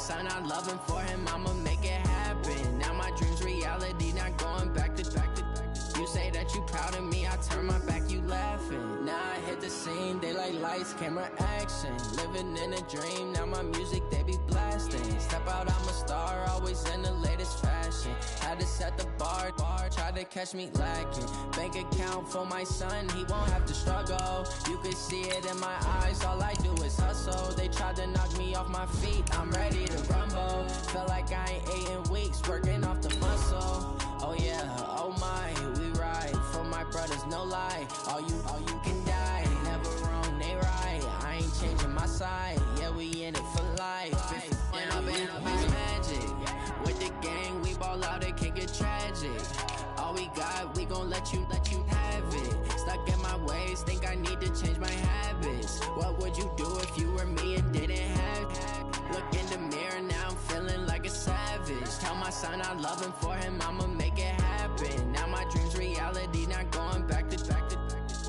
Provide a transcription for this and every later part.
son, I love him. For him, I'ma make it happen. Now my dream's reality, not going back to. You say that you proud of me, I turn my back, you laughing. Now I hit the scene, they like lights, camera, action. Living in a dream, now my music, they be blasting. Step out, I'm a star, always in the latest fashion. Had to set the bar, try to catch me lacking. Bank account for my son, he won't have to struggle. You can see it in my eyes, all I do is hustle. They tried to knock me off my feet, I'm ready to rumble. Felt like I ain't ate in weeks, working off the muscle. Oh yeah, oh my, we ride for my brothers, no lie. All you can die, never wrong, they right. I ain't changing my side, yeah, we in it for life. When I've been magic, with the gang, we ball out, it can get tragic. All we got, we gon' let you have it. Stuck in my ways, think I need to change my habits. What would you do if you were me and didn't have it? Look in the mirror, now I'm feeling like a savage. Tell my son I love him, for him I'ma make it happen. Now my dream's reality, not going back to.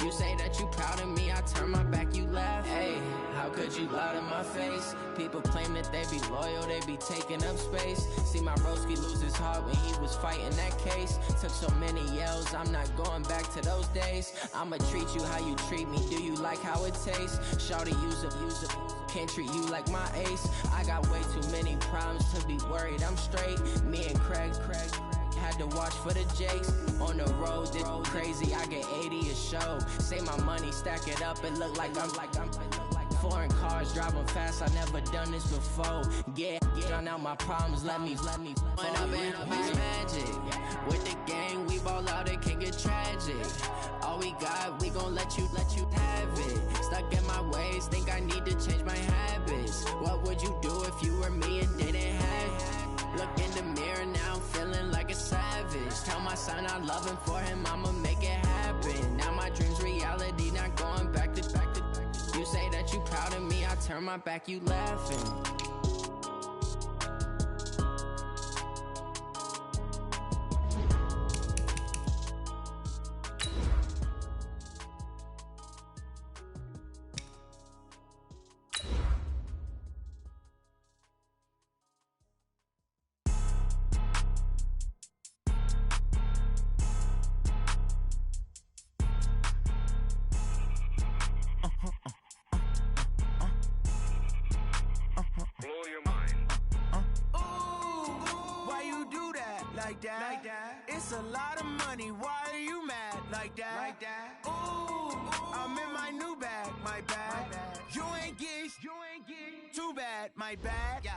You say that you proud of me, I turn my back, you laugh. Hey, how could you lie to my face? People claim that they be loyal, they be taking up space. See my broski lose his heart when he was fighting that case. Took so many yells, I'm not going back to those days. I'ma treat you how you treat me, do you like how it tastes? Shawty, use up, can't treat you like my ace. I got way too many problems to be worried, I'm straight. Me and Craig had to watch for the Jakes. On the road, this crazy, I get 80 a show. Say my money, stack it up, it look like I'm foreign cars, driving fast, I never done this before. Yeah, drown out my problems, let me When I've been magic, with the gang, we ball out, it can get tragic. All we got, we gon' let you have it. Stuck in my ways, think I need to change my habits. What would you do if you were me and didn't have it? Look in the mirror, now I'm feeling like a savage. Tell my son I love him, for him I'ma make it happen. Now my dream's reality, not going back to. You say that you proud of me, I turn my back, you laughing. Like that. It's a lot of money. Why are you mad like that? Ooh, I'm in my new bag, my bad. You ain't get too bad, my bad.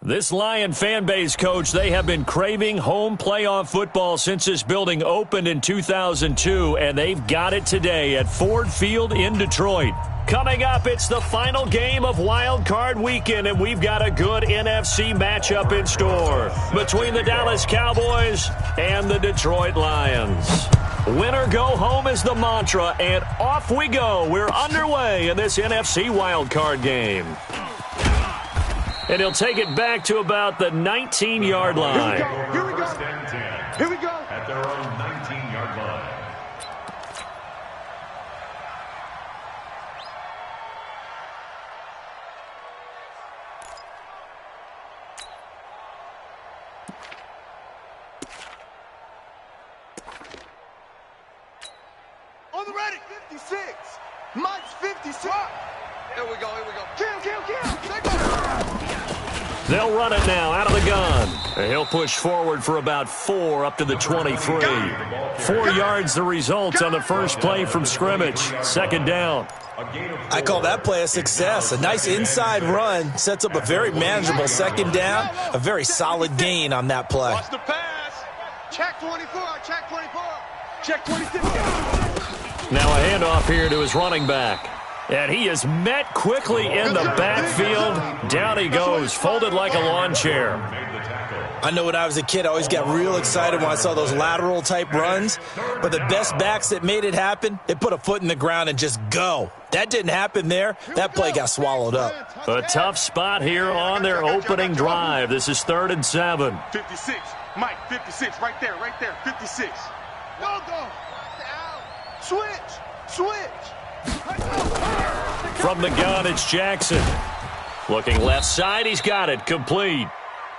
This Lion fan base, Coach, they have been craving home playoff football since this building opened in 2002, and they've got it today at Ford Field in Detroit. Coming up, it's the final game of Wild Card Weekend, and we've got a good NFC matchup in store between the Dallas Cowboys and the Detroit Lions. Win or go home is the mantra, and off we go. We're underway in this NFC Wild Card game. And he'll take it back to about the 19-yard line. Here we go. Here we go. At their own 19-yard line. On the ready. 56. Mike's 56. Here we go. Kill. They'll run it now out of the gun. He'll push forward for about 4 up to the 23. 4 yards the result on the first play from scrimmage. Second down. I call that play a success. A nice inside run sets up a very manageable second down. A very solid gain on that play. Watch the pass. Check 24. Check 24. Check 26. Now a handoff here to his running back. And he is met quickly in the backfield. Down he goes, folded like a lawn chair. I know when I was a kid, I always got real excited when I saw those lateral type runs. But the best backs that made it happen, they put a foot in the ground and just go. That didn't happen there. That play got swallowed up. A tough spot here on their opening drive. This is 3rd and 7. 56. Mike, 56. Right there. 56. Go. Switch. From the gun, it's Jackson. Looking left side, he's got it, complete.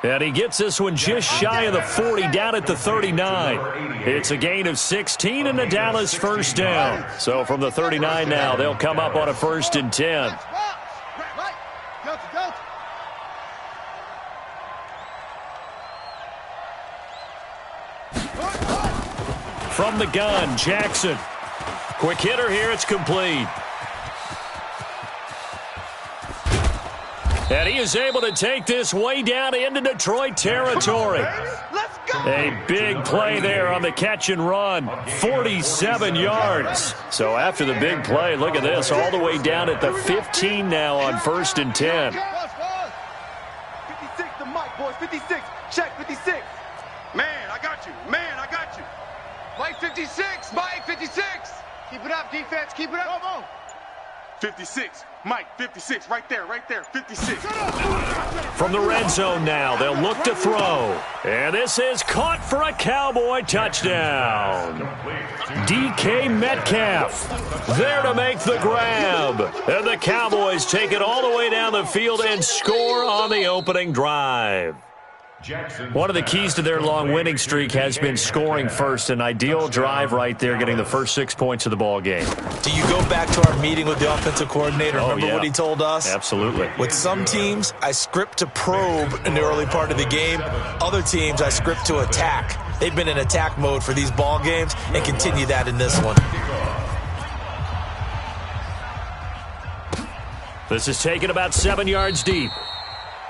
And he gets this one just shy of the 40, down at the 39. It's a gain of 16 and a Dallas first down. So from the 39 now, they'll come up on a 1st and 10. From the gun, Jackson. Quick hitter here, it's complete. And he is able to take this way down into Detroit territory. A big play there on the catch and run. 47 yards. So after the big play, look at this, all the way down at the 15 now on 1st and 10. 56 to Mike, boys. 56. Check 56. Man, I got you. Man, I got you. Mike 56. Mike 56. Keep it up, defense. Keep it up. Come on. 56. Mike, 56. Right there, 56. From the red zone now, they'll look to throw. And this is caught for a Cowboy touchdown. DK Metcalf there to make the grab. And the Cowboys take it all the way down the field and score on the opening drive. One of the keys to their long winning streak has been scoring first. An ideal drive right there, getting the first 6 points of the ball game. Do you go back to our meeting with the offensive coordinator? Remember what he told us? Absolutely. With some teams, I script to probe in the early part of the game. Other teams, I script to attack. They've been in attack mode for these ball games and continue that in this one. This is taken about 7 yards deep.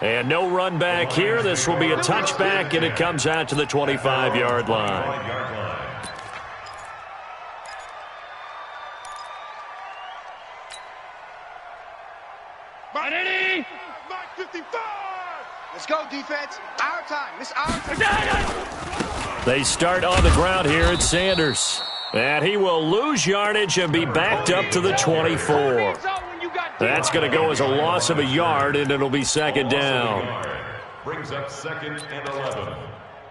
And no run back here. This will be a touchback, and it comes out to the 25-yard line. Mike 55. Let's go, defense. Our time. It's our time. They start on the ground here at Sanders. And he will lose yardage and be backed up to the 24. That's going to go as a loss of a yard, and it'll be 2nd down. Brings up 2nd and 11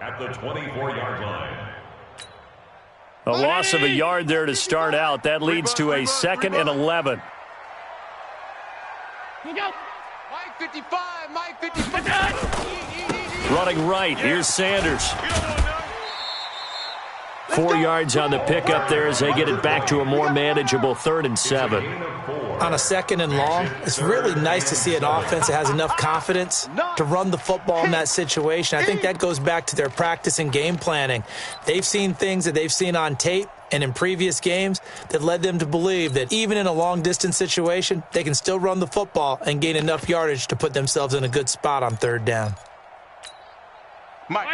at the 24-yard line. A loss of a yard there to start out. That leads to a 2nd and 11. Mike 55. Mike 55. Running right. Here's Sanders. 4 yards on the pickup there as they get it back to a more manageable 3rd and 7. On a 2nd and long, it's really nice to see an offense that has enough confidence to run the football in that situation. I think that goes back to their practice and game planning. They've seen things that they've seen on tape and in previous games that led them to believe that even in a long-distance situation, they can still run the football and gain enough yardage to put themselves in a good spot on 3rd down. Mike.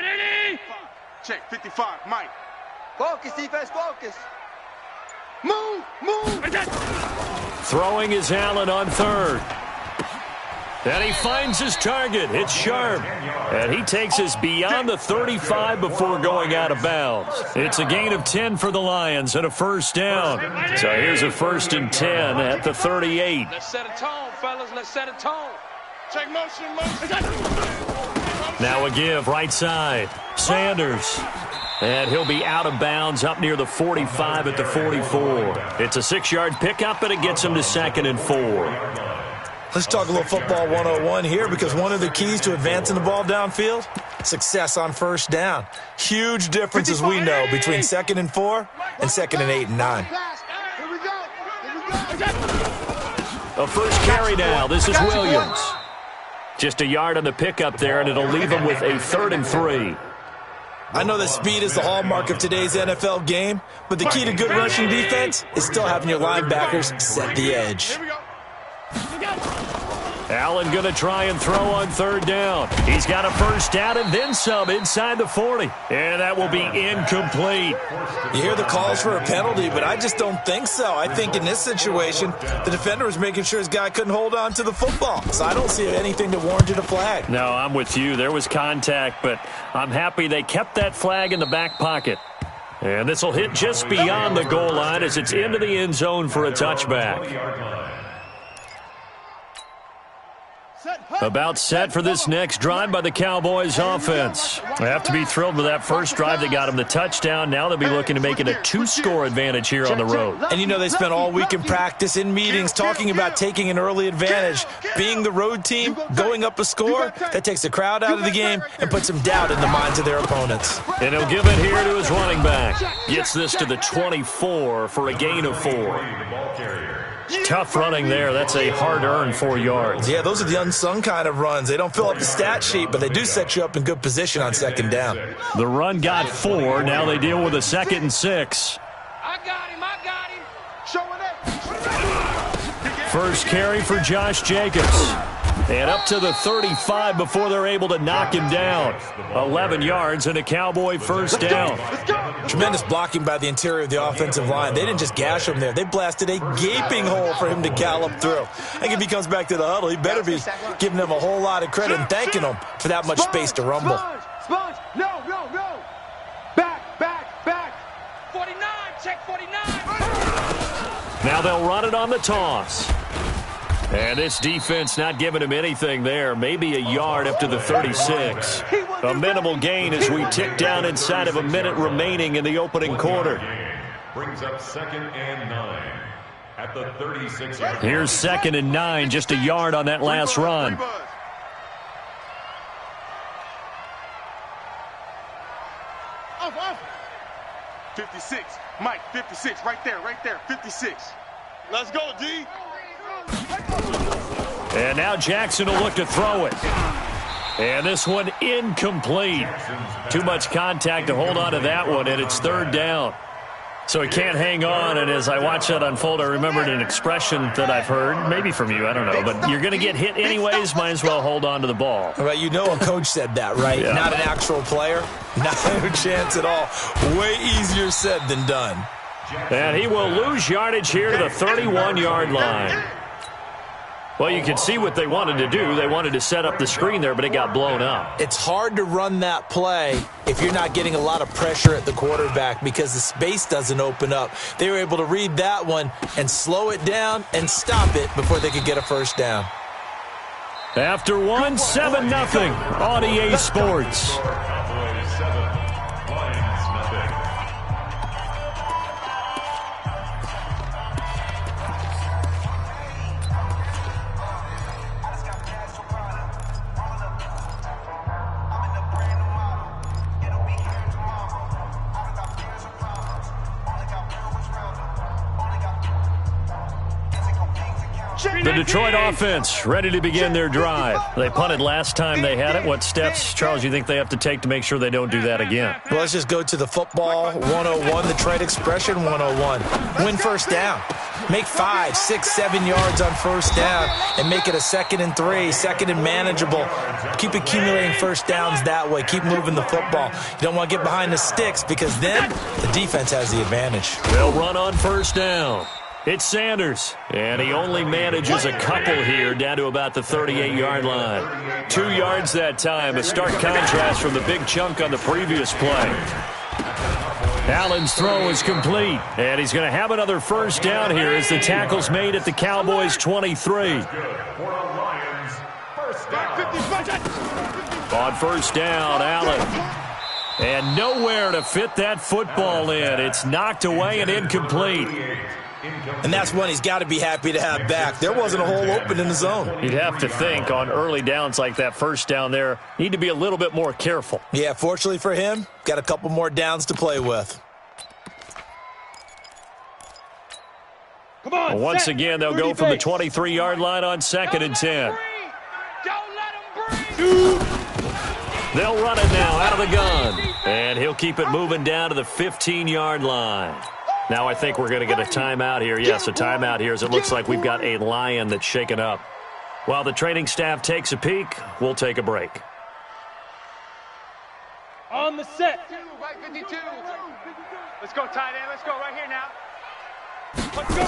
Check 55. Mike. Focus, defense, focus. Move. Throwing is Allen on 3rd. And he finds his target. It's Sharp. And he takes us beyond the 35 before going out of bounds. It's a gain of 10 for the Lions and a 1st down. So here's a 1st and 10 at the 38. Let's set a tone, fellas. Let's set a tone. Check motion. Now a give right side. Sanders. And he'll be out of bounds up near the 45 at the 44. It's a 6-yard pickup, and it gets him to 2nd and 4. Let's talk a little football 101 here, because one of the keys to advancing the ball downfield, success on 1st down. Huge difference, as we know, between 2nd and 4 and 2nd and 8 and 9. A first carry now. This is Williams. Just a yard on the pickup there, and it'll leave him with a 3rd and 3. I know that speed is the hallmark of today's NFL game, but the key to good rushing defense is still having your linebackers set the edge. Allen going to try and throw on 3rd down. He's got a 1st down and then some inside the 40. And that will be incomplete. You hear the calls for a penalty, but I just don't think so. I think in this situation, the defender was making sure his guy couldn't hold on to the football. So I don't see anything that warranted a flag. No, I'm with you. There was contact, but I'm happy they kept that flag in the back pocket. And this will hit just beyond the goal line as it's into the end zone for a touchback. About set for this next drive by the Cowboys offense. They have to be thrilled with that first drive that got them the touchdown. Now they'll be looking to make it a 2-score advantage here on the road. And you know they spent all week in practice, in meetings, talking about taking an early advantage. Being the road team, going up a score, that takes the crowd out of the game and puts some doubt in the minds of their opponents. And he'll give it here to his running back. Gets this to the 24 for a gain of 4. Tough running there. That's a hard-earned 4 yards. Yeah, those are the unsung kind of runs. They don't fill up the stat sheet, but they do set you up in good position on second down. The run got 4. Now they deal with a 2nd and 6. I got him. Showing it. First carry for Josh Jacobs. And up to the 35 before they're able to knock him down. 11 yards and a Cowboy first down. Tremendous blocking by the interior of the offensive line. They didn't just gash him there. They blasted a gaping hole for him to gallop through. I think if he comes back to the huddle, he better be giving them a whole lot of credit and thanking them for that much space to rumble. Sponge. No. Back. 49. Check 49. Now they'll run it on the toss. And this defense not giving him anything there. Maybe a yard up to the 36. A minimal gain as we tick down inside of a minute remaining in the opening quarter. Brings up 2nd and 9 at the 36. Here's 2nd and 9, just a yard on that last run. Off. 56. Mike, 56. Right there. 56. Let's go, D. And now Jackson will look to throw it. And this one incomplete. Too much contact to hold on to that one, and it's 3rd down. So he can't hang on, and as I watch that unfold, I remembered an expression that I've heard, maybe from you, I don't know, but you're going to get hit anyways, might as well hold on to the ball. Right, you know a coach said that, right? Yeah. Not an actual player. Not a chance at all. Way easier said than done. And he will lose yardage here to the 31-yard line. Well, you can see what they wanted to do. They wanted to set up the screen there, but it got blown up. It's hard to run that play if you're not getting a lot of pressure at the quarterback because the space doesn't open up. They were able to read that one and slow it down and stop it before they could get a first down. After 7-0 on EA Sports. The Detroit offense ready to begin their drive. They punted last time they had it. What steps, Charles, you think they have to take to make sure they don't do that again? Well, let's just go to the football 101, the trade expression 101. Win first down. Make 5, 6, 7 yards on first down and make it a 2nd and 3, 2nd and manageable. Keep accumulating first downs that way. Keep moving the football. You don't want to get behind the sticks because then the defense has the advantage. They'll run on first down. It's Sanders, and he only manages a couple here down to about the 38-yard line. 2 yards that time, a stark contrast from the big chunk on the previous play. Allen's throw is complete, and he's going to have another first down here as the tackle's made at the Cowboys' 23. On first down, Allen. And nowhere to fit that football in. It's knocked away and incomplete. And that's one he's got to be happy to have back. There wasn't a hole open in the zone. You'd have to think on early downs like that first down there, need to be a little bit more careful. Yeah, fortunately for him, got a couple more downs to play with. Come on, well, once again, they'll go from the 23-yard line on 2nd and 10. Don't let him breathe. They'll run it now out of the gun. And he'll keep it moving down to the 15-yard line. Now I think we're going to get a timeout here. Yes, a timeout here as it looks like we've got a Lion that's shaken up. While the training staff takes a peek, we'll take a break. On the set. Right 52. Let's go, tight end. Let's go right here now. Let's go.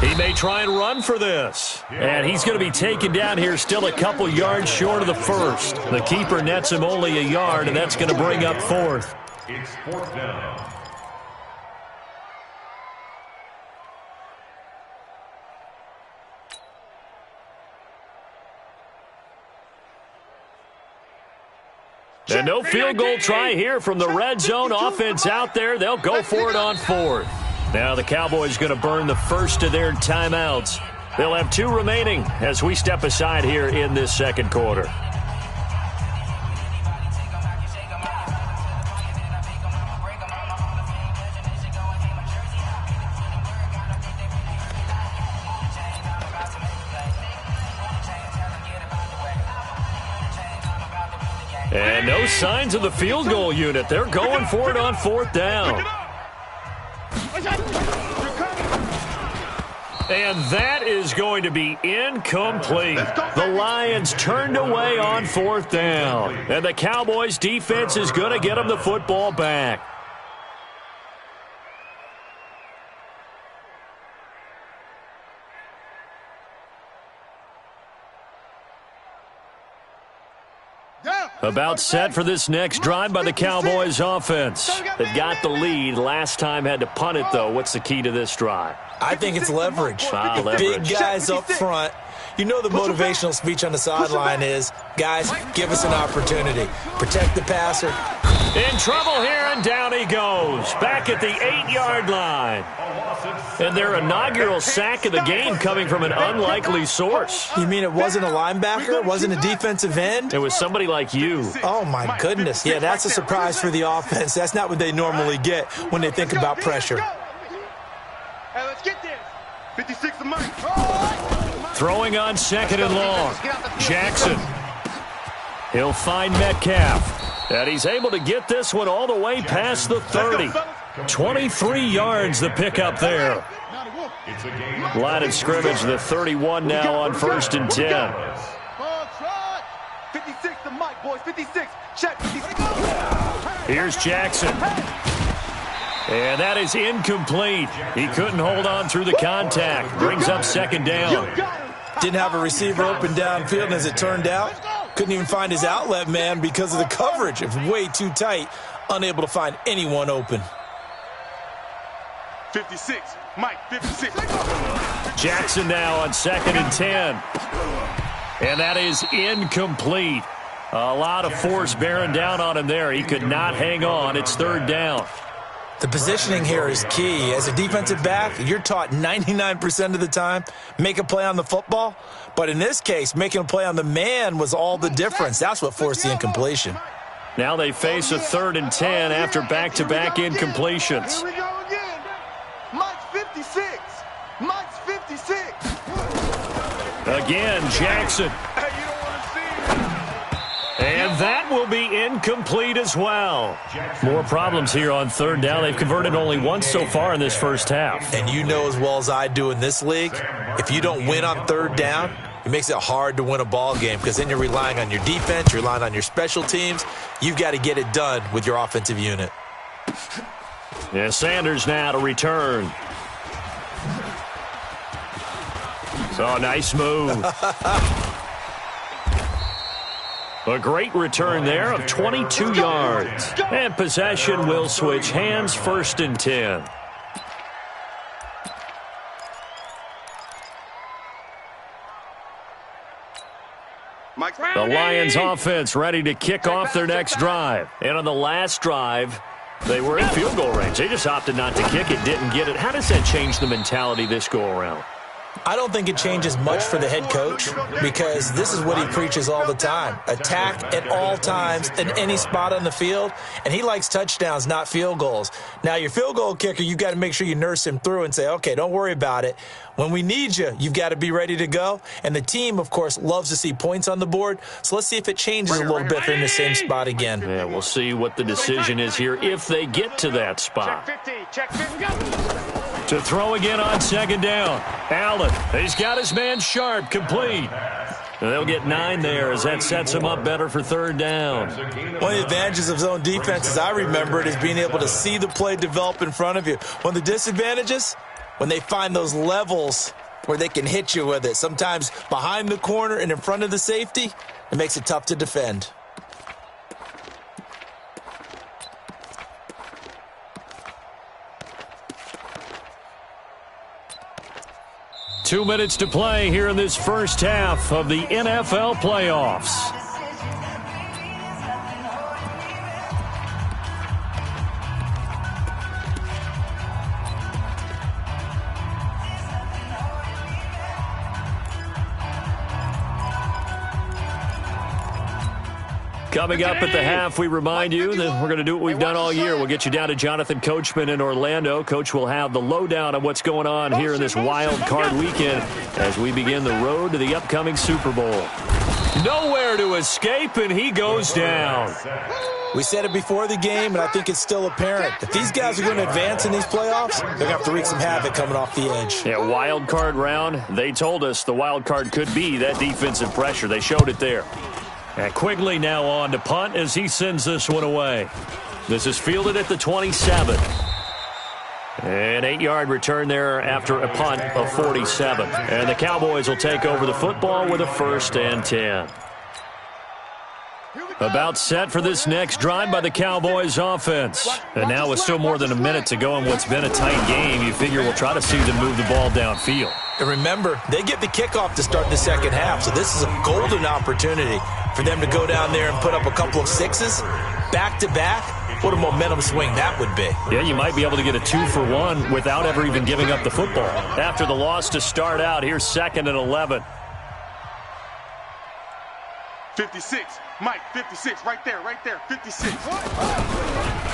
He may try and run for this. And he's going to be taken down here still a couple yards short of the first. The keeper nets him only a yard, and that's going to bring up 4th. It's 4th down. And no field goal try here from the red zone offense out there. They'll go for it on 4th. Now the Cowboys going to burn the first of their timeouts. They'll have 2 remaining as we step aside here in this second quarter. And no signs of the field goal unit. They're going for it on 4th down. And that is going to be incomplete. The Lions turned away on 4th down. And the Cowboys defense is going to get them the football back. About set for this next drive by the Cowboys offense. They've got the lead. Last time had to punt it, though. What's the key to this drive? I think it's leverage. Leverage. Big guys up front. You know the motivational speech on the sideline is, guys, give us an opportunity. Protect the passer. In trouble here, and down he goes. Back at the 8-yard line. And their inaugural sack of the game coming from an unlikely source. You mean it wasn't a linebacker? It wasn't a defensive end? It was somebody like you. Oh, my goodness. Yeah, that's a surprise for the offense. That's not what they normally get when they think about pressure. Hey, let's get this. 56 to Mike. Throwing on 2nd and long. Jackson. He'll find Metcalf. And he's able to get this one all the way past the 30. 23 yards the pickup there. Line of scrimmage, the 31 now on 1st and 10. 56 to Mike, boys. 56. Check. 56. Here's Jackson. And that is incomplete. He couldn't hold on through the contact. Brings up 2nd down. Didn't have a receiver open downfield, and as it turned out, couldn't even find his outlet man because of the coverage. It was way too tight. Unable to find anyone open. 56. Mike, 56. Jackson now on 2nd and 10. And that is incomplete. A lot of force bearing down on him there. He could not hang on. It's 3rd down. The positioning here is key. As a defensive back, you're taught 99% of the time, make a play on the football. But in this case, making a play on the man was all the difference. That's what forced the incompletion. Now they face a 3rd and 10 after back-to-back incompletions. Here we go again. Mike's 56. Mike's 56. Again, Jackson. Hey, you don't want to see it. And that will be incomplete as well. More problems here on 3rd down. They've converted only once so far in this first half. And you know as well as I do in this league, if you don't win on 3rd down, it makes it hard to win a ball game because then you're relying on your defense, you're relying on your special teams. You've got to get it done with your offensive unit. Yeah, Sanders now to return. So nice move. A great return there of 22 yards. And possession will switch hands, 1st and 10. The Lions offense ready to kick off their next drive. And on the last drive, they were in field goal range. They just opted not to kick it, didn't get it. How does that change the mentality this go around? I don't think it changes much for the head coach because this is what he preaches all the time. Attack at all times in any spot on the field, and he likes touchdowns, not field goals. Now, your field goal kicker, you've got to make sure you nurse him through and say, okay, don't worry about it. When we need you, you've got to be ready to go. And the team, of course, loves to see points on the board. So let's see if it changes a little bit if they're in the same spot again. Yeah, we'll see what the decision is here if they get to that spot. Check 50, go. To throw again on 2nd down. Allen, he's got his man sharp, complete. And they'll get 9 there as that sets him up better for 3rd down. One of the advantages of zone defense, as I remember it, is being able to see the play develop in front of you. One of the disadvantages, when they find those levels where they can hit you with it, sometimes behind the corner and in front of the safety, it makes it tough to defend. Two minutes to play here in this first half of the NFL playoffs. Coming up at the half, we remind you that we're going to do what we've done all year. We'll get you down to Jonathan Coachman in Orlando. Coach will have the lowdown on what's going on here in this wild card weekend as we begin the road to the upcoming Super Bowl. Nowhere to escape, and he goes down. We said it before the game, and I think it's still apparent. If these guys are going to advance in these playoffs, they're going to have to wreak some havoc coming off the edge. Yeah, wild card round. They told us the wild card could be that defensive pressure. They showed it there. And Quigley now on to punt as he sends this one away. This is fielded at the 27. An 8-yard return there after a punt of 47. And the Cowboys will take over the football with a 1st and 10. About set for this next drive by the Cowboys offense. And now with still more than a minute to go in what's been a tight game, you figure we'll try to see them move the ball downfield. And remember, they get the kickoff to start the second half, so this is a golden opportunity for them to go down there and put up a couple of sixes back-to-back. What a momentum swing that would be. Yeah, you might be able to get a 2-for-1 without ever even giving up the football. After the loss to start out, here's 2nd and 11. 56. Mike, 56. Right there, 56.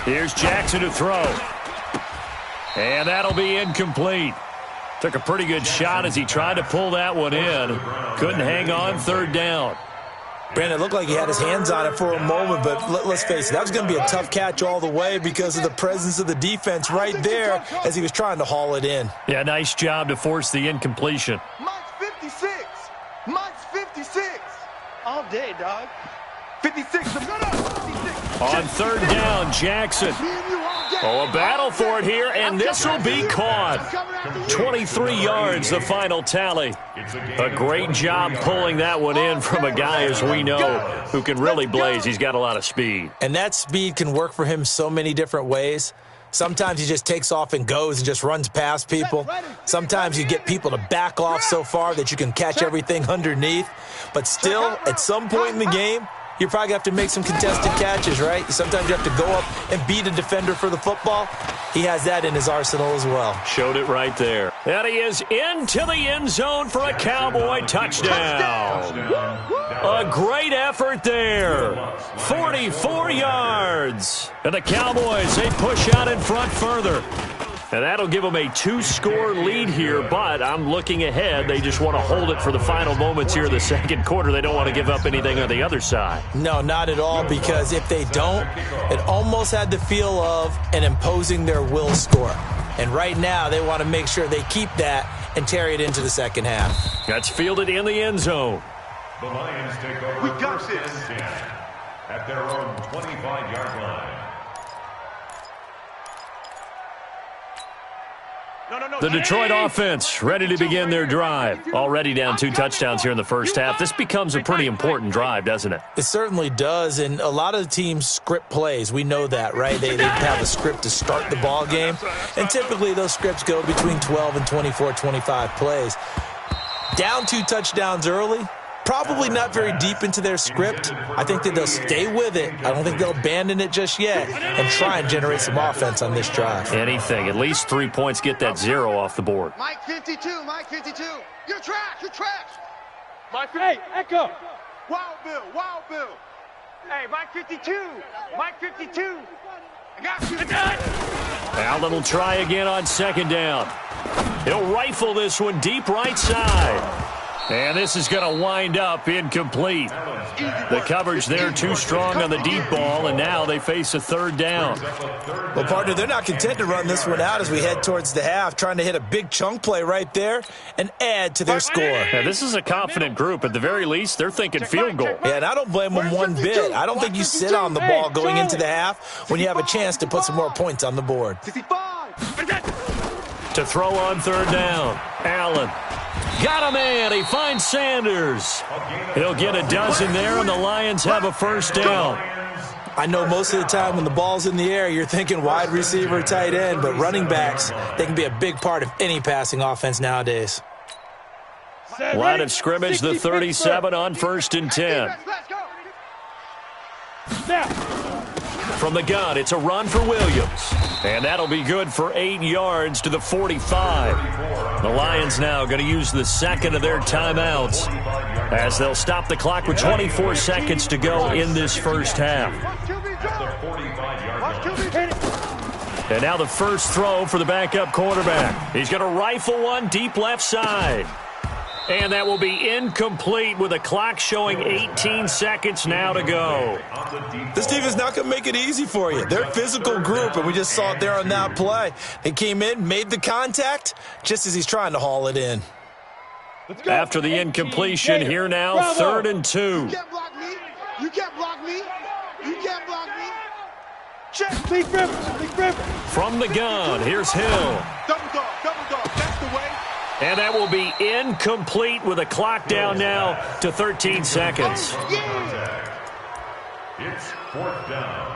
Here's Jackson to throw. And that'll be incomplete. Took a pretty good shot as he tried to pull that one in. Couldn't hang on 3rd down. Brandon, it looked like he had his hands on it for a moment, but let's face it, that was going to be a tough catch all the way because of the presence of the defense right there as he was trying to haul it in. Yeah, nice job to force the incompletion. Mike's 56. Mike's 56. All day, dog. 56. On 3rd down, Jackson. Oh, a battle for it here, and this will be caught. 23 yards, the final tally. A great job pulling that one in from a guy, as we know, who can really blaze. He's got a lot of speed. And that speed can work for him so many different ways. Sometimes he just takes off and goes and just runs past people. Sometimes you get people to back off so far that you can catch everything underneath. But still, at some point in the game, you're probably going to have to make some contested catches, right? Sometimes you have to go up and beat a defender for the football. He has that in his arsenal as well. Showed it right there. And he is into the end zone for a Cowboy touchdown. A great effort there. 44 yards. And the Cowboys, they push out in front further. And that'll give them a 2-score lead here, but I'm looking ahead. They just want to hold it for the final moments here in the second quarter. They don't want to give up anything on the other side. No, not at all, because if they don't, it almost had the feel of an imposing their will score. And right now, they want to make sure they keep that and carry it into the second half. That's fielded in the end zone. The Lions take over. We got this. At their own 25-yard line. The Detroit offense ready to begin their drive. Already down 2 touchdowns here in the first half. This becomes a pretty important drive, doesn't it? It certainly does, and a lot of the teams script plays. We know that, right? They have a script to start the ball game, and typically those scripts go between 12 and 24, 25 plays. Down 2 touchdowns early, probably not very deep into their script. I think that they'll stay with it. I don't think they'll abandon it just yet and try and generate some offense on this drive. Anything. At least 3 points, get that 0 off the board. Mike 52. Mike 52. You're trash. You're trash. Mike, hey, Echo. Wild Bill. Wild Bill. Hey, Mike 52. Mike 52. I got you. Allen will try again on 2nd down. He'll rifle this one deep right side. And this is going to wind up incomplete. The coverage there too strong on the deep ball, and now they face a 3rd down. Well, partner, they're not content to run this one out as we head towards the half, trying to hit a big chunk play right there and add to their score. Yeah, this is a confident group. At the very least, they're thinking field goal. Yeah, and I don't blame them one bit. I don't think you sit on the ball going into the half when you have a chance to put some more points on the board. To throw on 3rd down, Allen. Got a man. He finds Sanders. He'll get a dozen there, and the Lions have a 1st down. I know most of the time when the ball's in the air, you're thinking wide receiver, tight end, but running backs, they can be a big part of any passing offense nowadays. Line of scrimmage, the 37 on 1st and 10. From the gun, it's a run for Williams. And that'll be good for 8 yards to the 45. The Lions now going to use the second of their timeouts as they'll stop the clock with 24 seconds to go in this first half. And now the first throw for the backup quarterback. He's going to rifle one deep left side. And that will be incomplete with a clock showing 18 seconds now to go. This team is not going to make it easy for you. They're a physical group, and we just saw it there on that play. They came in, made the contact, just as he's trying to haul it in. After the incompletion, here now, 3rd and 2. You can't block me. You can't block me. You can't block me. Check. Big Rivers. From the gun, here's Hill. Double dog. That's the way. And that will be incomplete with a clock down now to 13 seconds. It's 4th down.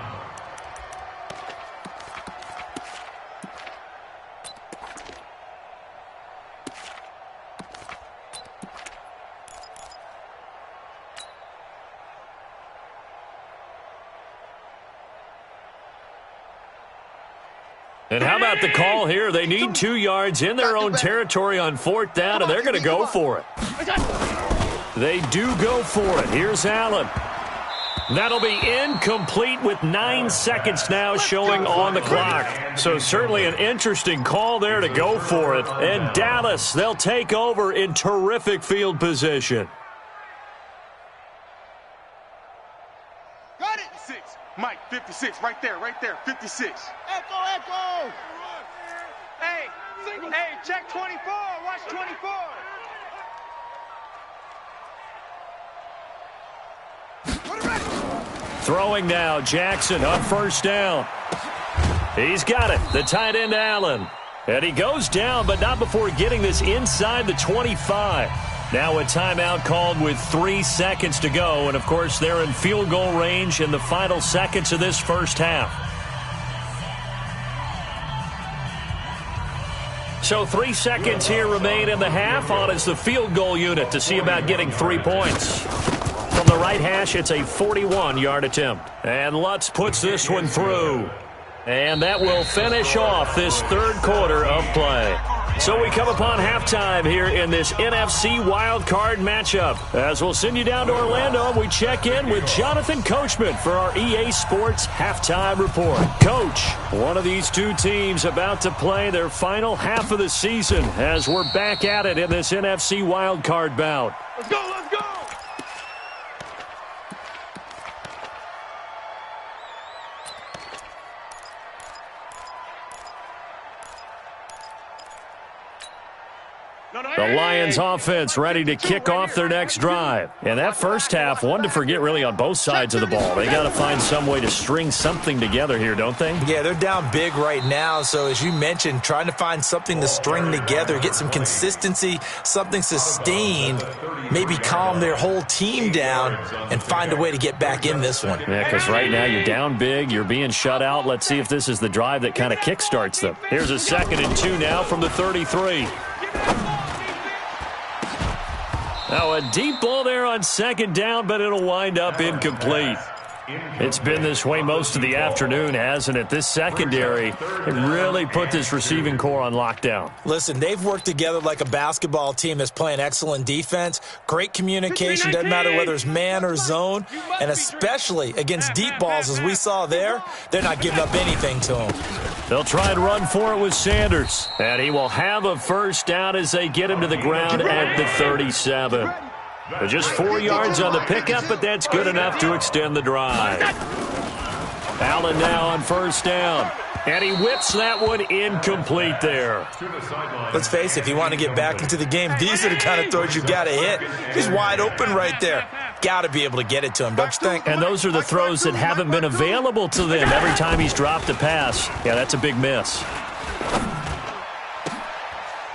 And how about the call here? They need 2 yards in their own territory on 4th down, and they're going to go for it. They do go for it. Here's Allen. That'll be incomplete with 9 seconds now showing on the clock. So certainly an interesting call there to go for it. And Dallas, they'll take over in terrific field position. Got it. 6. Mike, 56. Right there. 56. Echo. Hey, check 24. Watch 24. Throwing now, Jackson on 1st down. He's got it, the tight end Allen. And he goes down, but not before getting this inside the 25. Now a timeout called with 3 seconds to go. And, of course, they're in field goal range in the final seconds of this first half. So 3 seconds here remain in the half on as the field goal unit to see about getting 3 points. From the right hash, it's a 41-yard attempt. And Lutz puts this one through. And that will finish off this 3rd quarter of play. So we come upon halftime here in this NFC wildcard matchup. As we'll send you down to Orlando, and we check in with Jonathan Coachman for our EA Sports Halftime Report. Coach, one of these two teams about to play their final half of the season as we're back at it in this NFC wildcard bout. Let's go. The Lions offense ready to kick off their next drive. And that first half, one to forget really on both sides of the ball. They got to find some way to string something together here, don't they? Yeah, they're down big right now. So as you mentioned, trying to find something to string together, get some consistency, something sustained, maybe calm their whole team down and find a way to get back in this one. Yeah, because right now you're down big, you're being shut out. Let's see if this is the drive that kind of kickstarts them. Here's a 2nd and 2 now from the 33. Now a deep ball there on 2nd down, but it'll wind up incomplete. It's been this way most of the afternoon, hasn't it? This secondary really put this receiving core on lockdown. Listen, they've worked together like a basketball team that's playing excellent defense, great communication, doesn't matter whether it's man or zone, and especially against deep balls as we saw there, they're not giving up anything to them. They'll try and run for it with Sanders, and he will have a first down as they get him to the ground at the 37. Just 4 yards on the pickup, but that's good enough to extend the drive. Allen now on 1st down. And he whips that one incomplete there. Let's face it, if you want to get back into the game, these are the kind of throws you've got to hit. He's wide open right there. Got to be able to get it to him, don't you think? And those are the throws that haven't been available to them every time he's dropped a pass. Yeah, that's a big miss.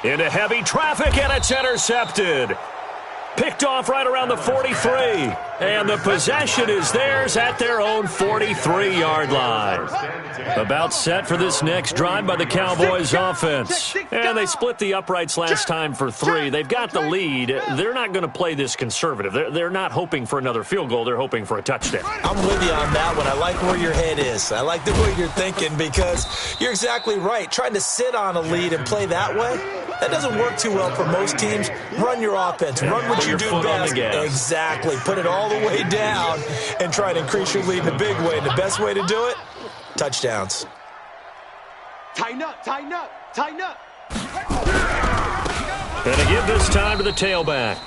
Into heavy traffic, and it's intercepted. Picked off right around the 43. And the possession is theirs at their own 43-yard line. About set for this next drive by the Cowboys offense. And they split the uprights last time for 3. They've got the lead. They're not going to play this conservative. They're not hoping for another field goal. They're hoping for a touchdown. I'm with you on that one. I like where your head is. I like the way you're thinking because you're exactly right. Trying to sit on a lead and play that way, that doesn't work too well for most teams. Run your offense. Run what you do best. Exactly. Put it all the way down and try to increase your lead in a big way. And the best way to do it, touchdowns. Tighten up, tighten up, tighten up. Going to give this time to the tailback.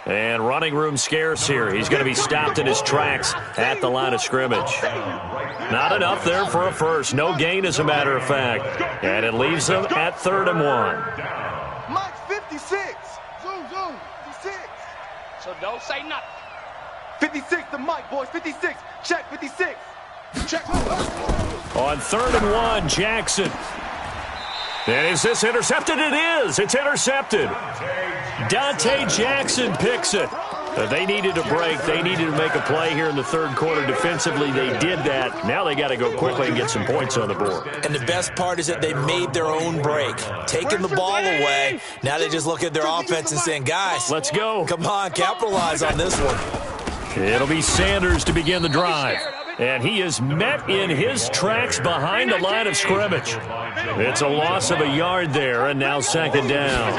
And running room scarce here. He's going to be stopped in his tracks at the line of scrimmage. Not enough there for a first. No gain, as a matter of fact. And it leaves them at 3rd and 1. Mike 56. Zoom, 56. So don't say nothing. 56 to Mike, boys. 56. Check 56. Check. On 3rd and 1, Jackson. And is this intercepted? It is. It's intercepted. Dante Jackson picks it. They needed a break. They needed to make a play here in the 3rd quarter. Defensively, they did that. Now they got to go quickly and get some points on the board. And the best part is that they made their own break. Taking the ball away. Now they just look at their offense and saying, guys, let's go. Come on, capitalize on this one. It'll be Sanders to begin the drive. And he is met in his tracks behind the line of scrimmage. It's a loss of a yard there, and now 2nd down.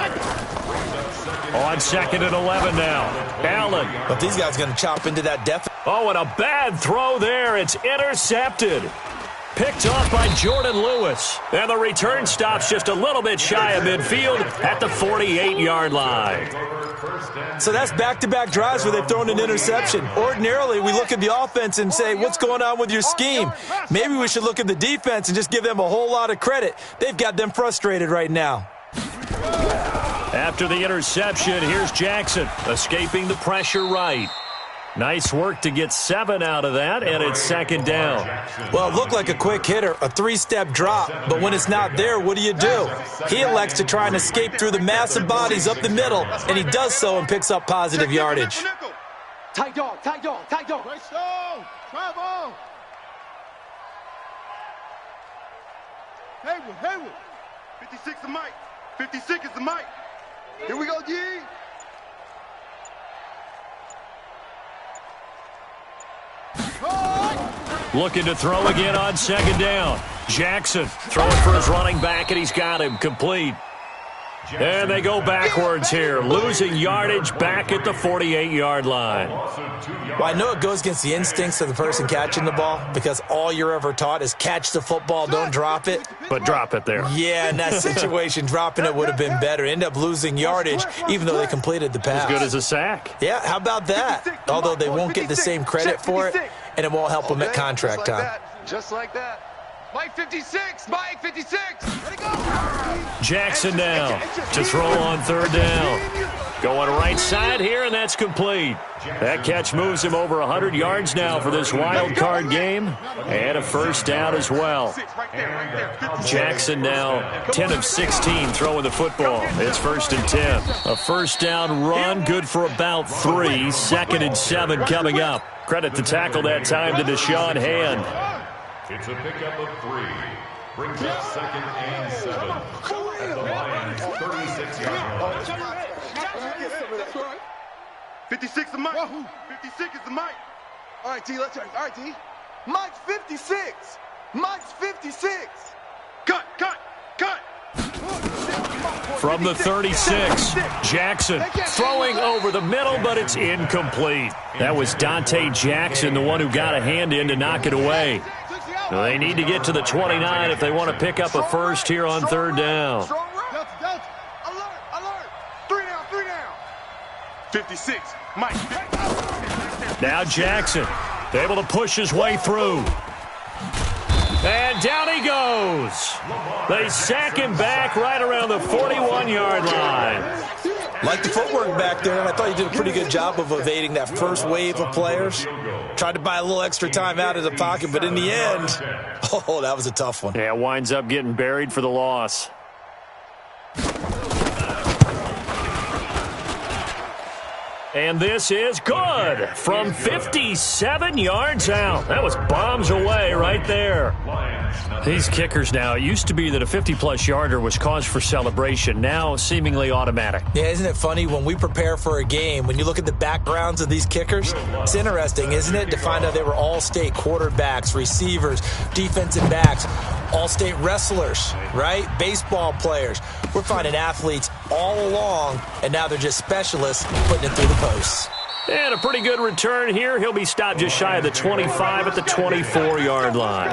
On 2nd and 11 now. Allen. But these guys are going to chop into that depth. Oh, and a bad throw there. It's intercepted. Picked off by Jordan Lewis. And the return stops just a little bit shy of midfield at the 48-yard line. So that's back-to-back drives where they've thrown an interception. Ordinarily, we look at the offense and say, what's going on with your scheme? Maybe we should look at the defense and just give them a whole lot of credit. They've got them frustrated right now. After the interception, here's Jackson escaping the pressure right. Nice work to get 7 out of that, and it's 2nd down. Well, it looked like a quick hitter, a 3-step drop, but when it's not there, what do? He elects to try and escape through the massive bodies up the middle, and he does so and picks up positive yardage. Tight dog, tight dog, tight dog. Right stone. Travel. Haywood. 56 to Mike. 56 is the Mike. Here we go, G. Looking to throw again on 2nd down. Jackson throwing for his running back, and he's got him complete. And they go backwards here, losing yardage back at the 48-yard line. Well, I know it goes against the instincts of the person catching the ball because all you're ever taught is catch the football, don't drop it. But drop it there. Yeah, in that situation, dropping it would have been better. End up losing yardage, even though they completed the pass. As good as a sack. Yeah, how about that? Although they won't get the same credit for it, and it won't help them at contract time. Just like that. Mike 56, Mike 56. Jackson now to throw on 3rd down. Going right side here, and that's complete. That catch moves him over 100 yards now for this wild card game, and a 1st down as well. Jackson now 10 of 16 throwing the football. It's 1st and 10. A 1st down run, good for about 3. 2nd and 7 coming up. Credit to tackle that time to Deshaun Hand. It's a pickup of 3. Brings up 2nd and 7. At the Lions' 36-yard line. 56 to Mike. 56 is the Mike. All right, T, let's try. All right, T. Mike's 56. Mike's 56. Cut. From the 36, Jackson throwing over the middle, but it's incomplete. That was Dante Jackson, the one who got a hand in to knock it away. They need to get to the 29 if they want to pick up a first here on 3rd down. Alert. 3 down. 56, Mike. Now Jackson, able to push his way through. And down he goes. They sack him back right around the 41-yard line. Like the footwork back there, and I thought you did a pretty good job of evading that first wave of players. Tried to buy a little extra time out of the pocket, but in the end, oh, that was a tough one. Yeah, winds up getting buried for the loss. And this is good from 57 yards out. That was bombs away right there. These kickers now, it used to be that a 50-plus yarder was cause for celebration. Now, seemingly automatic. Yeah, isn't it funny when we prepare for a game, when you look at the backgrounds of these kickers, it's interesting, isn't it, to find out they were all-state quarterbacks, receivers, defensive backs, all-state wrestlers, right? Baseball players. We're finding athletes all along, and now they're just specialists putting it through the posts. And a pretty good return here. He'll be stopped just shy of the 25 at the 24-yard line.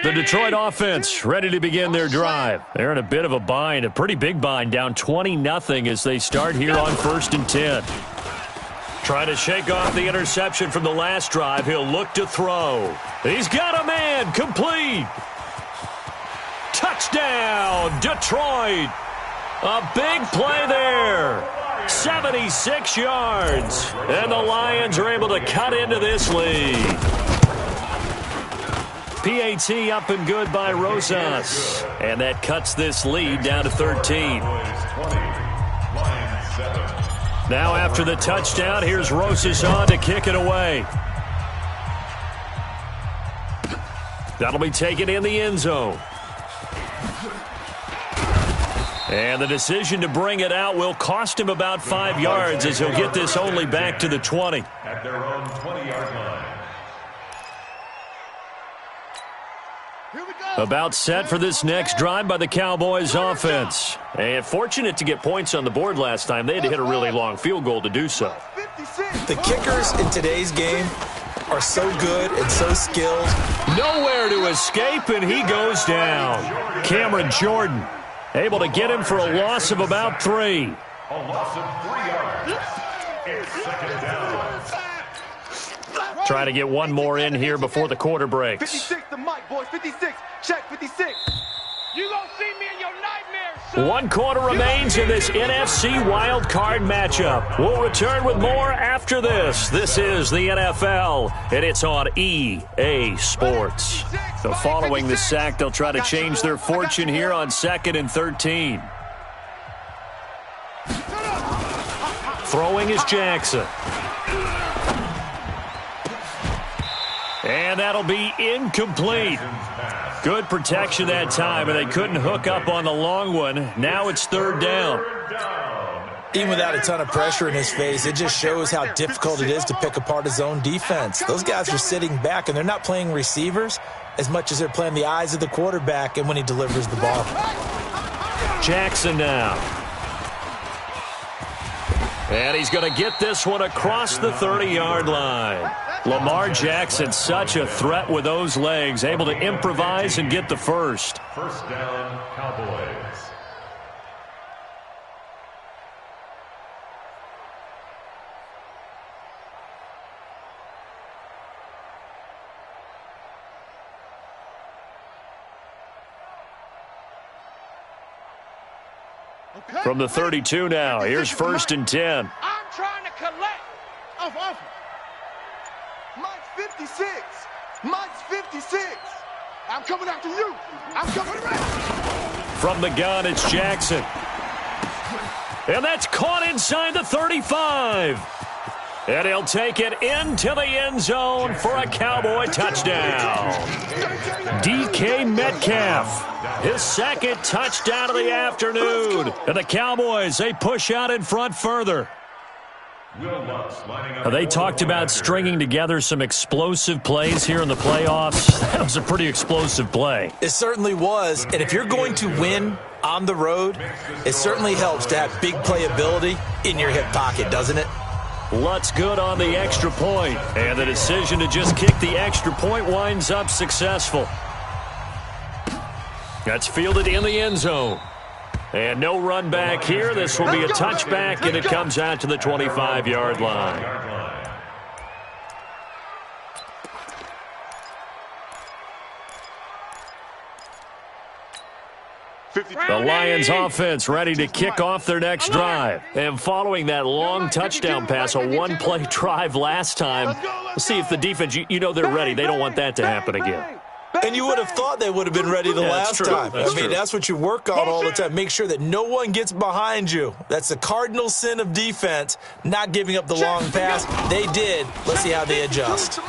The Detroit offense ready to begin their drive. They're in a bit of a bind, a pretty big bind, down 20-0 as they start here on 1st and 10. Trying to shake off the interception from the last drive. He'll look to throw. He's got a man, complete. Touchdown, Detroit. A big play there. 76 yards. And the Lions are able to cut into this lead. PAT up and good by Rosas. And that cuts this lead down to 13. Now after the touchdown, here's Rosas on to kick it away. That'll be taken in the end zone. And the decision to bring it out will cost him about 5 yards as he'll get this only back to the 20. At their own 20-yard line. About set for this next drive by the Cowboys offense. And fortunate to get points on the board last time. They had to hit a really long field goal to do so. The kickers in today's game are so good and so skilled. Nowhere to escape, and he goes down. Cameron Jordan able to get him for a loss of about 3. A loss of 3 yards. It's 2nd down. Try to get one more in here before the quarter breaks. 56 to Mike, boys. 56. Check 56. You gonna see me in your nightmares, son. 1 quarter remains in this NFC wild card matchup. We'll return with more after this. This is the NFL, and it's on EA Sports. So following the sack, they'll try to change their fortune here on 2nd and 13. Throwing is Jackson. And that'll be incomplete. Good protection that time, and they couldn't hook up on the long one. Now it's 3rd down. Even without a ton of pressure in his face, it just shows how difficult it is to pick apart his own defense. Those guys are sitting back, and they're not playing receivers as much as they're playing the eyes of the quarterback and when he delivers the ball. Jackson now. And he's going to get this one across the 30-yard line. Lamar Jackson, such a threat with those legs, able to improvise and get the first. 1st down, Cowboys. From the 32 now, here's 1st and 10. I'm trying to collect. Off. Mike's 56. Mike's 56. I'm coming after you. I'm coming around. From the gun, it's Jackson. And that's caught inside the 35. And he'll take it into the end zone for a Cowboy touchdown. DK Metcalf, his 2nd touchdown of the afternoon. And the Cowboys, they push out in front further. They talked about stringing together some explosive plays here in the playoffs. That was a pretty explosive play. It certainly was, and if you're going to win on the road, it certainly helps to have big playability in your hip pocket, doesn't it? Lutz good on the extra point, and the decision to just kick the extra point winds up successful. That's fielded in the end zone. And no run back here. This will be a touchback, and it comes out to the 25-yard line. 56. The Lions offense ready to kick off their next drive. And following that long touchdown pass, a one-play drive last time, we'll see if the defense, you know they're ready. They don't want that to happen again. And you would have thought they would have been ready the last time. That's what you work on all the time. Make sure that no one gets behind you. That's the cardinal sin of defense, not giving up the long pass. They did. Let's see how they adjust.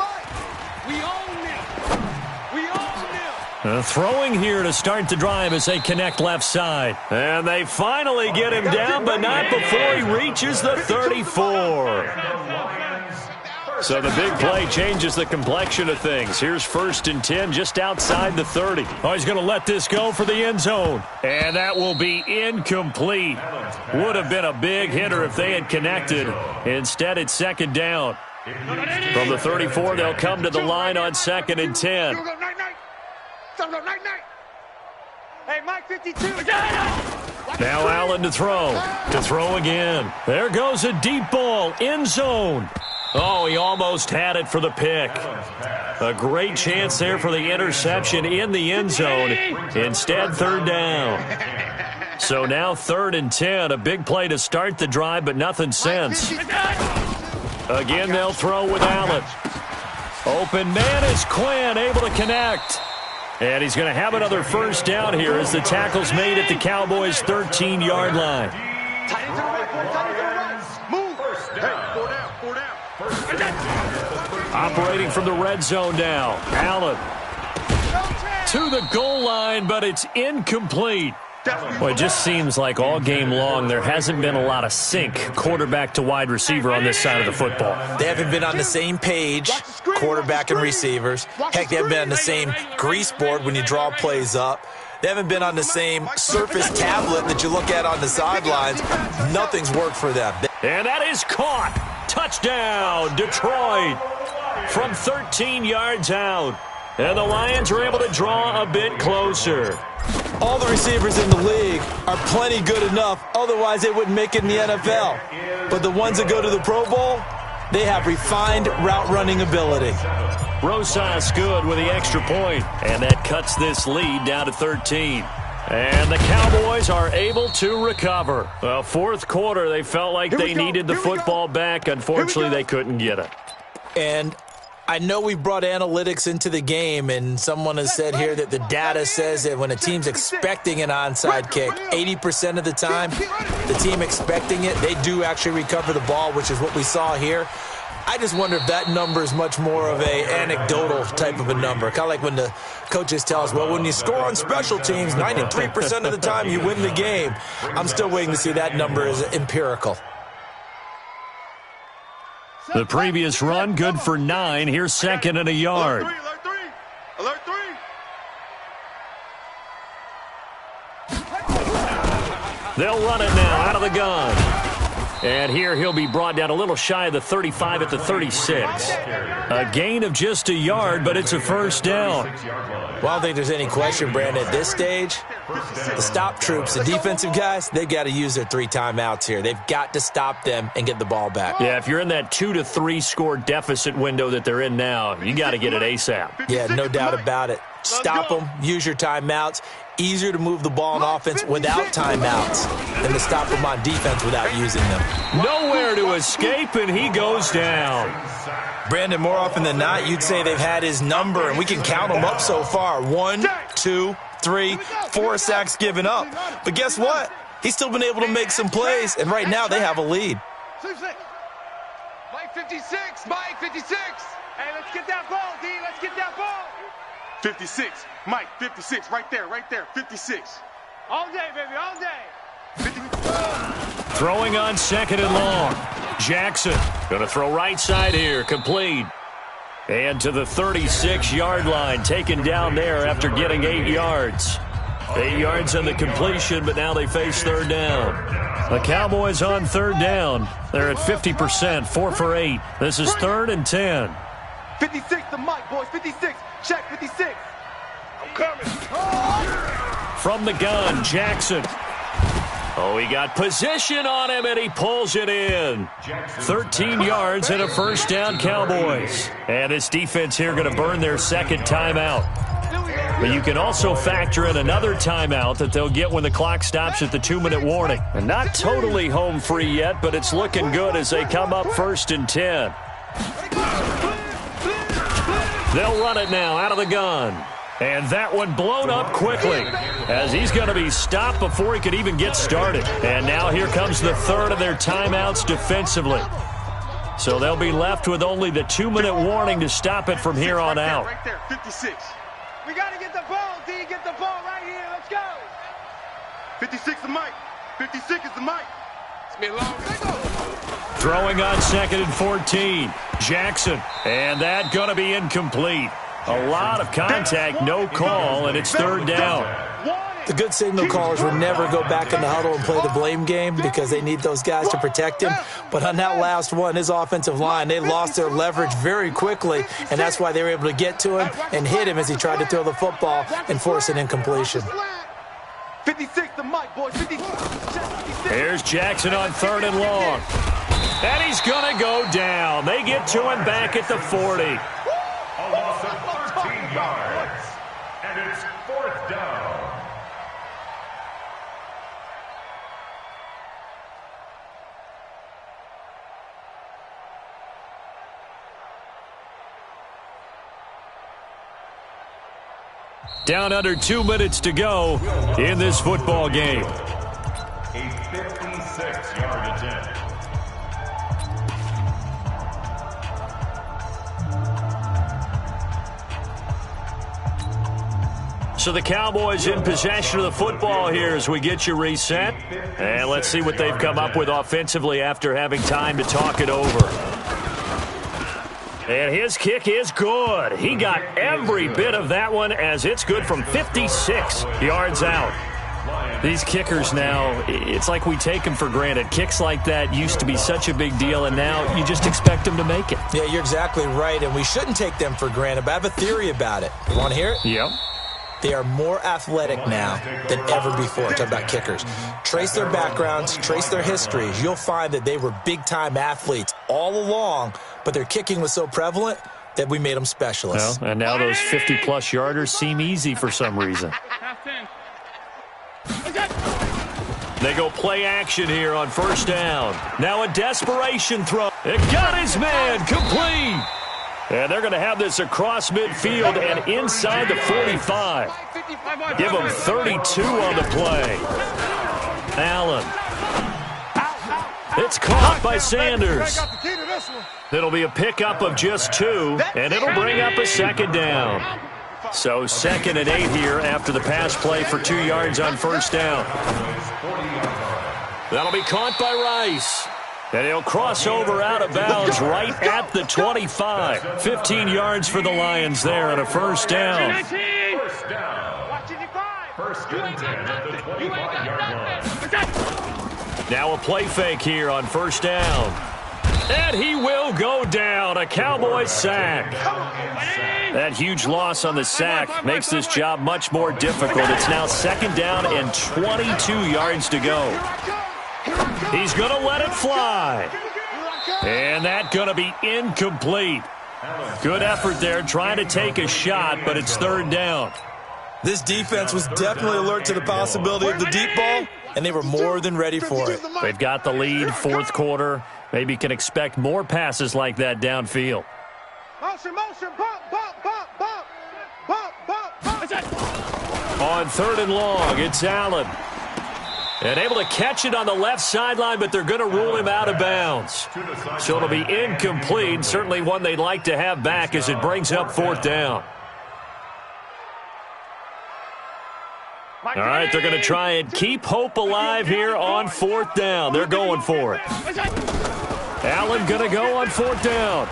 Throwing here to start the drive as they connect left side. And they finally get him down, but not before he reaches the 34. So the big play changes the complexion of things. Here's 1st and 10 just outside the 30. Oh, he's going to let this go for the end zone. And that will be incomplete. Would have been a big hitter if they had connected. Instead, it's 2nd down. From the 34, they'll come to the line on 2nd and 10. Hey, Mike 52. Now Allen to throw. To throw again. There goes a deep ball. End zone. Oh, he almost had it for the pick. A great chance there for the interception in the end zone. Instead, 3rd down. So now 3rd and 10. A big play to start the drive, but nothing since. Again, they'll throw with Allen. Open man is Quinn, able to connect. And he's going to have another 1st down here as the tackle's made at the Cowboys' 13-yard line. Operating from the red zone now. Allen to the goal line, but it's incomplete. Well, it just seems like all game long there hasn't been a lot of sync quarterback to wide receiver on this side of the football. They haven't been on the same page, quarterback and receivers. Heck, they haven't been on the same grease board when you draw plays up. They haven't been on the same Surface tablet that you look at on the sidelines. Nothing's worked for them. And that is caught. Touchdown, Detroit, from 13 yards out. And the Lions are able to draw a bit closer. All the receivers in the league are plenty good enough. Otherwise, they wouldn't make it in the NFL. But the ones that go to the Pro Bowl, they have refined route running ability. Rosas good with the extra point. And that cuts this lead down to 13. And the Cowboys are able to recover. Well, 4th quarter, they felt like they needed the football back. Unfortunately, they couldn't get it. And I know we brought analytics into the game, and someone has said here that the data says that when a team's expecting an onside kick, 80% of the time, the team expecting it, they do actually recover the ball, which is what we saw here. I just wonder if that number is much more of a anecdotal type of a number. Kind of like when the coaches tell us, well, when you score on special teams, 93% of the time you win the game. I'm still waiting to see that number is empirical. The previous run, good for 9. Here's 2nd and a yard. Alert 3. They'll run it now out of the gun. And here he'll be brought down a little shy of the 35 at the 36. A gain of just a yard, but it's a 1st down. Well, I don't think there's any question, Brandon, at this stage, the stop troops, the defensive guys, they've got to use their 3 timeouts here. They've got to stop them and get the ball back. Yeah, if you're in that 2 to 3 score deficit window that they're in now, you got to get it ASAP. Yeah, no doubt about it. Stop them, use your timeouts. Easier to move the ball on offense without timeouts than to stop them on defense without using them. Nowhere to escape, and he goes down. Brandon, more often than not, you'd say they've had his number, and we can count them up so far. 1, 2, 3, 4 sacks given up. But guess what? He's still been able to make some plays, and right now they have a lead. Mike 56, Mike 56. Hey, let's get that ball, D. Let's get that ball. 56. Mike, 56. Right there, 56. All day, baby, all day. Throwing on 2nd and long. Jackson going to throw right side here. Complete. And to the 36-yard line. Taken down there after getting 8 yards. 8 yards on the completion, but now they face 3rd down. The Cowboys on 3rd down. They're at 50%, 4 for 8. This is 3rd and 10. 56 to Mike, boys. 56. Check 56. I'm coming. From the gun, Jackson. Oh, he got position on him, and he pulls it in. 13 yards and a 1st down, Cowboys. And this defense here going to burn their 2nd timeout. But you can also factor in another timeout that they'll get when the clock stops at the 2-minute warning. And not totally home free yet, but it's looking good as they come up 1st and 10. They'll run it now out of the gun. And that one blown up quickly as he's going to be stopped before he could even get started. And now here comes the third of their timeouts defensively. So they'll be left with only the 2-minute warning to stop it from here on out. Right there, 56. We got to get the ball, D. Get the ball right here. Let's go. 56 the mic. 56 is the mic. It's me long. Throwing on 2nd and 14. Jackson. And that going to be incomplete. A lot of contact, no call, and it's 3rd down. The good signal callers would never go back in the huddle and play the blame game because they need those guys to protect him. But on that last one, his offensive line, they lost their leverage very quickly, and that's why they were able to get to him and hit him as he tried to throw the football and force an incompletion. 56 the mic, boys. 56. Here's Jackson on 3rd and long. And he's going to go down. They get to him back at the 40. A loss of 13 yards. And it's 4th down. Down under 2 minutes to go in this football game. A 56-yard attempt. So the Cowboys in possession of the football here as we get you reset. And let's see what they've come up with offensively after having time to talk it over. And his kick is good. He got every bit of that one as it's good from 56 yards out. These kickers now, it's like we take them for granted. Kicks like that used to be such a big deal, and now you just expect them to make it. Yeah, you're exactly right, and we shouldn't take them for granted, but I have a theory about it. You want to hear it? Yep. They are more athletic now than ever before. Talk about kickers. Trace their backgrounds, trace their histories. You'll find that they were big-time athletes all along, but their kicking was so prevalent that we made them specialists. Well, and now those 50-plus yarders seem easy for some reason. They go play action here on 1st down. Now a desperation throw. It got his man complete. And they're going to have this across midfield and inside the 45. Give them 32 on the play. Allen. It's caught by Sanders. It'll be a pickup of just 2, and it'll bring up a 2nd down. So 2nd and 8 here after the pass play for 2 yards on 1st down. That'll be caught by Rice. And he'll cross over out of bounds right at the 25. 15 yards for the Lions there on a 1st down. 1st down. 1st and 10 at the 25-yard line. Now a play fake here on 1st down. And he will go down. A Cowboys sack. That huge loss on the sack makes this job much more difficult. It's now 2nd down and 22 yards to go. He's going to let it fly. And that's going to be incomplete. Good effort there trying to take a shot, but it's 3rd down. This defense was definitely alert to the possibility of the deep ball, and they were more than ready for it. They've got the lead, 4th quarter. Maybe can expect more passes like that downfield. Motion, bump, bump, bump, bump, bump, bump, bump. On 3rd and long, it's Allen. And able to catch it on the left sideline, but they're going to rule him out of bounds. So it'll be incomplete, certainly one they'd like to have back as it brings up 4th down. All right, they're going to try and keep hope alive here on 4th down. They're going for it. Allen going to go on 4th down.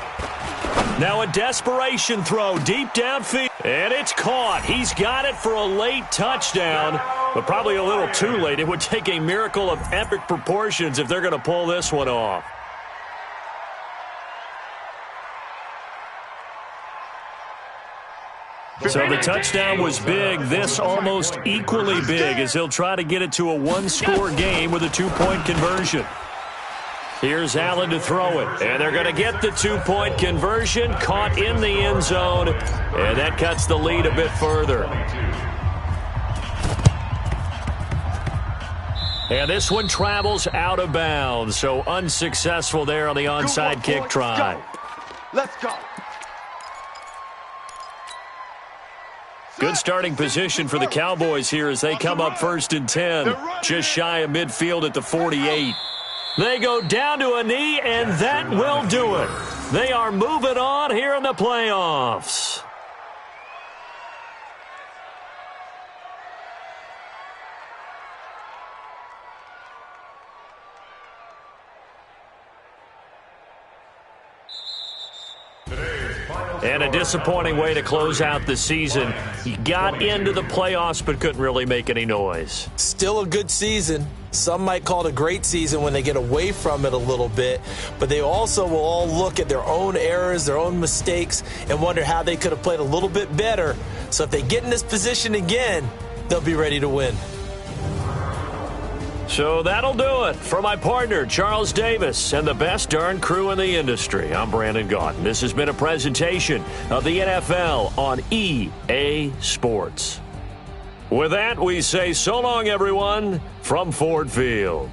Now a desperation throw deep downfield. And it's caught. He's got it for a late touchdown, but probably a little too late. It would take a miracle of epic proportions if they're going to pull this one off. So the touchdown was big. This almost equally big as he'll try to get it to a 1-score game with a 2-point conversion. Here's Allen to throw it. And they're going to get the 2-point conversion, caught in the end zone. And that cuts the lead a bit further. And this one travels out of bounds. So unsuccessful there on the onside kick try. Let's go. Good starting position for the Cowboys here as they come up 1st and 10. Just shy of midfield at the 48. They go down to a knee, and that will do it. They are moving on here in the playoffs. And a disappointing way to close out the season. He got into the playoffs but couldn't really make any noise. Still a good season. Some might call it a great season when they get away from it a little bit, but they also will all look at their own errors, their own mistakes, and wonder how they could have played a little bit better. So if they get in this position again, they'll be ready to win. So that'll do it. For my partner, Charles Davis, and the best darn crew in the industry, I'm Brandon Gaudin. This has been a presentation of the NFL on EA Sports. With that, we say so long, everyone, from Ford Field.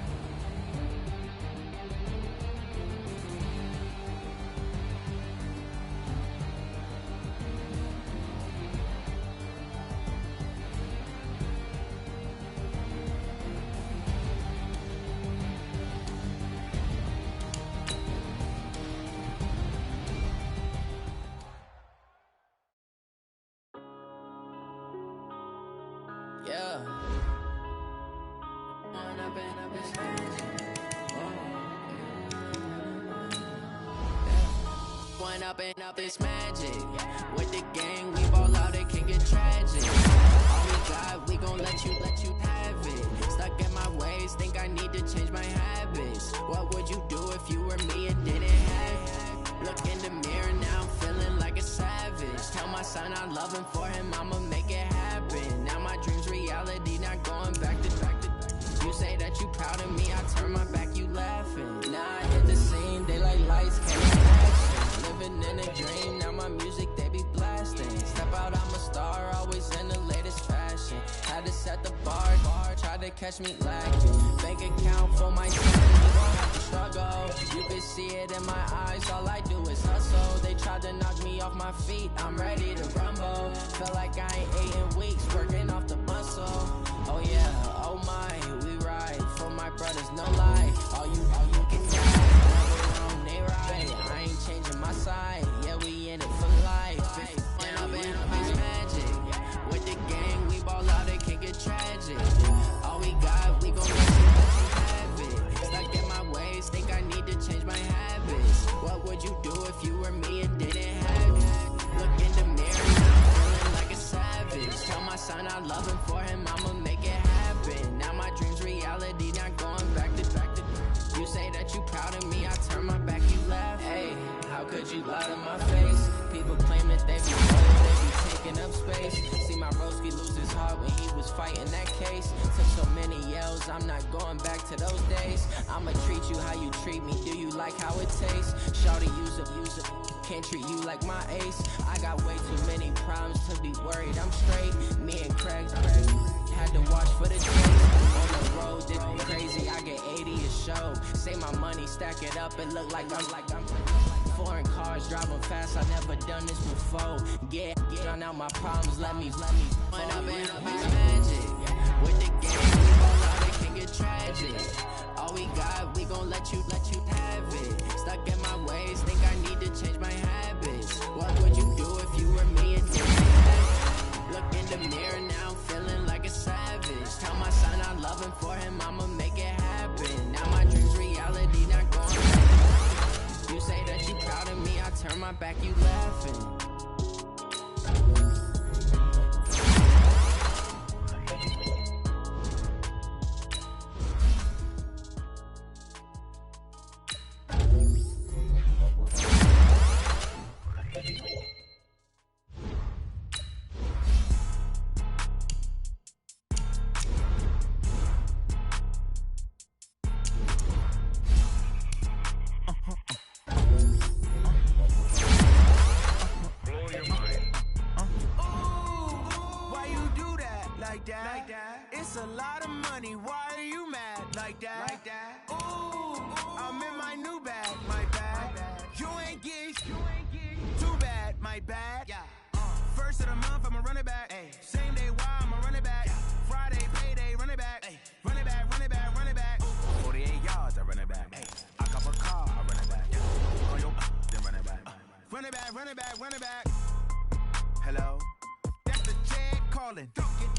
Yeah. One up and up is magic. With the gang, we ball out, it can get tragic. All we got, we gon' let you have it. Stuck in my ways, think I need to change my habits. What would you do if you were me and didn't have it? Look in the mirror now, I'm feeling like a savage. Tell my son I love him, for him I'ma make it happen. Now my dreams reality, not going back to. You say that you proud of me, I turn my back, you laughing. Now I hit the scene, they like lights, camera, action. Living in a dream, now my music they be blasting. Step out, I'm a star, always in the latest fashion. Had to set the bar, tried to catch me lacking. Bank account for my son, you gon' have to struggle. You can see it in my eyes, all I do is hustle. They tried to knock me off my feet, I'm ready to rumble. Feel like I ain't ate in weeks, working off the muscle. Oh yeah, oh my, we ride for my brothers, no lie. All you can die, never wrong, they right. I ain't changing my side, yeah, we in it for life. And I've been magic. With the gang, we ball out, it can get tragic. All we got, we gon' let you have it. Stuck in my ways, think I need to change my habits. What would you do if you were me and didn't have it? Look in the mirror now, feeling like a savage. Tell my son I love him, for him I'ma make it happen. Now my dreams reality, not going back to. You say that you proud of me, I turn my back, you laugh. Hey, how could you lie to my face? People claim that they be bold, they be taking up space. See my broski lose his heart when he was fighting that case. Took so many yells, I'm not going back to those days. I'ma treat you how you treat me, do you like how it tastes? Shawty, use it, can't treat you like my ace. I got way too many problems to be worried, I'm straight. Me and Craig had to watch for the chase. On the road, this crazy, I get 80 a show. Say my money, stack it up, it look like I'm foreign cars, driving fast, I never done this before. Get drown out my problems, let me One up and up is magic. With the game, we ball out, it can get tragic. All we got, we gon' let you have it. Stuck in my ways, think I need to change my habits. What would you do if you were me and didn't have it? Look in the mirror now, I'm feeling like a savage. Tell my son I love him, for him I'ma make it happen. Now my dreams reality, not going back. You say that you proud of me, I turn my back, you laughing. like that. Ooh, I'm in my new bag, my bag. You ain't get too bad, my bad. First of the month, I'ma run it back. Same day, why I'ma run it back. Friday, payday, run it back. Run it back, run it back, run it back. 48 yards, I run it back. I cop a car, I run it back. On your then run it back. Run it back, run it back, run it back. Hello? That's the jag calling.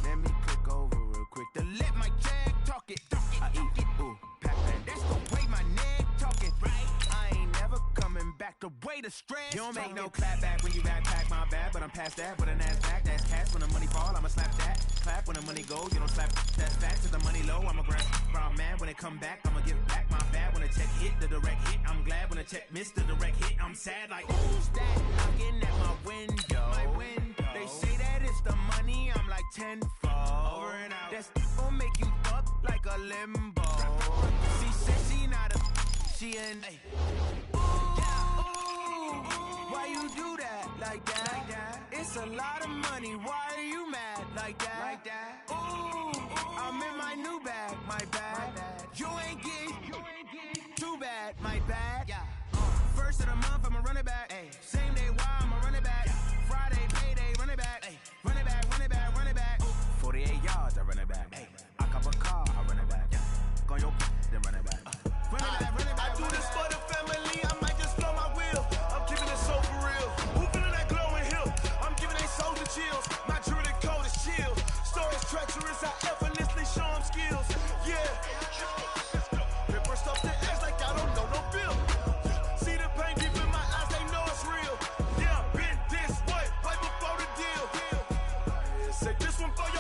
Let me click over real quick to let my jag talk it. I eat it, ooh, Pac-Man. That's the way my neck talking, right? I ain't never coming back the way the stress. You don't make no clap back when you backpack, my bad, but I'm past that. With an ass back, that's cash. When the money fall, I'ma slap that. Clap when the money goes, you don't slap. That's facts. If the money low, I'ma grab. Brown man, when it come back, I'ma give back my bad. When the check hit, the direct hit, I'm glad. When the check missed the direct hit, I'm sad. Like who's that knocking at my window? My window. They say that it's the money, I'm like tenfold. Over and out. That's gon' make you fuck like a limbo. She said she not a, she an. Why you do that like that? It's a lot of money. Why are you mad like that? Ooh, I'm in my new bag, my bag. You ain't get too bad, my bad. First of the month, I'ma run it back. Same day, why I'ma run it back. Friday, payday, run it back. Run it back, run it back, run it back. 48 yards, I run it back. I cop a car, I run it back. Go on your then run it back. Run it back, run it back. I do this for the family, I might just blow my wheel. I'm keeping it so for real. Who feeling that glowing hill? I'm giving they soldier chills. My jewelry code is chill. Stories treacherous, I effortlessly show them skills. Yeah. It burst off the edge like I don't know no bill. See the pain deep in my eyes, they know it's real. Yeah, been this way, right before the deal. Say this one for your